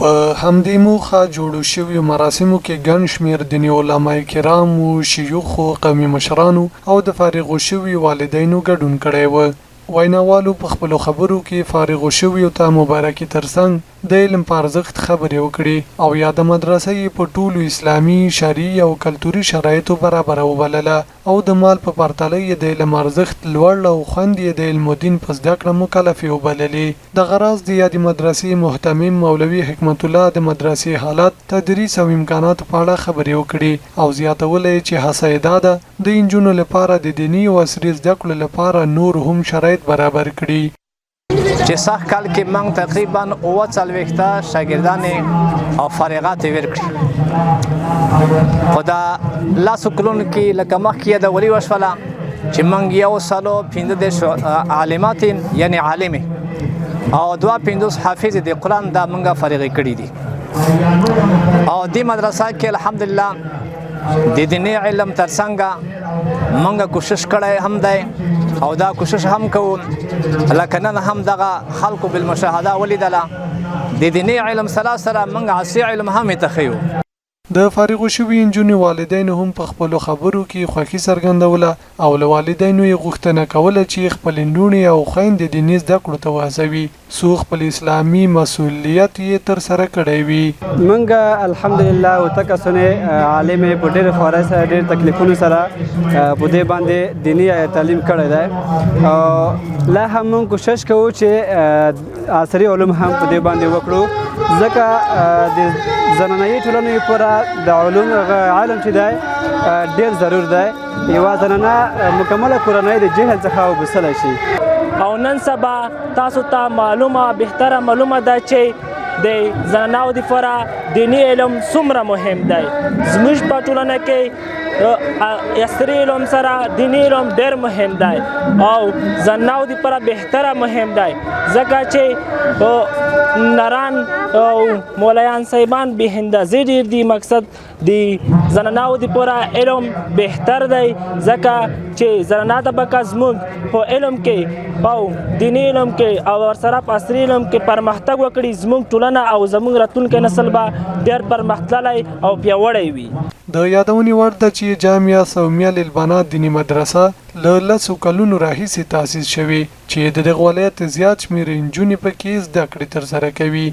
په همدې موخه جوړو شویو مراسمو کې ګڼ شمېر دیني علما کرامو، شیوخو، قومي مشرانو او د فارغو شویو والدینو ګډون کړی و. ویناوالو په خپلو خبرو کې فارغو شویو ته مبارکي ترڅنګ د علم په ارزښت خبرې وکړې او یا د مدرسې په ټولو اسلامي، شرعي او کلتوري شرایطو برابر وبلله او د مال په پرتله یې د علم ارزښت لوړ او خوند یې د علم الدین په زده کړه مکلف وبللې. د غراض د یادې مدرسې محتمم مولوي حکمت الله د مدرسې حالت، تدریس او امکاناتو په اړه خبرې وکړې او زیاتوله چې هڅه یې دا ده د نجونو لپاره د دیني او عصري زده کړو لپاره نور هم شرایط برابر کړي. چې سخت کال کې موږ تقریبا 40 شاګردان او فارغات ورکړي. خو دا لاسو کلونو کې لکه مخکې د ولي وشوله چې موږ 115 عالمات یعنی عالمې او 52 حافظ د قرآن دا موږ فارغ کړي دي. او دې مدرسه کې الحمدلله د دیني علم ترڅنګ موږ کوشش کړی هم دی او دا کوشش هم کوو. لکه نن هم دغه خلکو بالمشاهده ولیدله د دیني علم سره موږ عصري علم هم تخیو. د فارغو شوي نجونو والدینو هم په خپلو خبرو کې خوښي څرګندوله او له والدینو یې غوښتنه کوله چې خپلې لوڼې او خویندې دیني زده کړو ته وهڅوي څو خپل اسلامي مسؤلیت یې ترسره کړی وي. موږ الحمدلله وتکسنې عالمې په ډېر خوارۍ سره ډېر تکلیفونو سره په دې باندې دیني تعلیم کړی دی او لا هم موږ کوشش کوو چې عصري علوم هم په دې باندې وکړو ځکه د زنانه‌یي ټولنې لپاره د علوم علم چې دی ډېر ضرور دی. یوه زنانه مکمله کورنۍ د جهل څخه وباسلی شي. او نن سبا تاسو ته بهتره معلومه ده چې د زنانو لپاره دیني علم څومره مهم دی. زموږ په ټولنه کې عصري علم سره دیني علم ډېر مهم دی او زنانو لپاره بهتره مهم دی ځکه چې نران او مولایان صاحبان به اندازې ډېر دي. مقصد د زنانو لپاره علم بهتر دی ځکه چې زنانه طبقه زموږ په علم کې او دیني علم کې او ورسره په عصري علم کې پرمختګ وکړي زموږ ټولنه او زموږ راتلونکی نسل به ډېر پرمختللی او پیاوړی وي. د یادونې وړ ده چې جامعه سومیه للبنات دیني مدرسه له 10 کلونو راهیسې تاسیس شوې چې د دغه ولایت زیات شمېر نجونې پکې زده کړې ترسره کوي.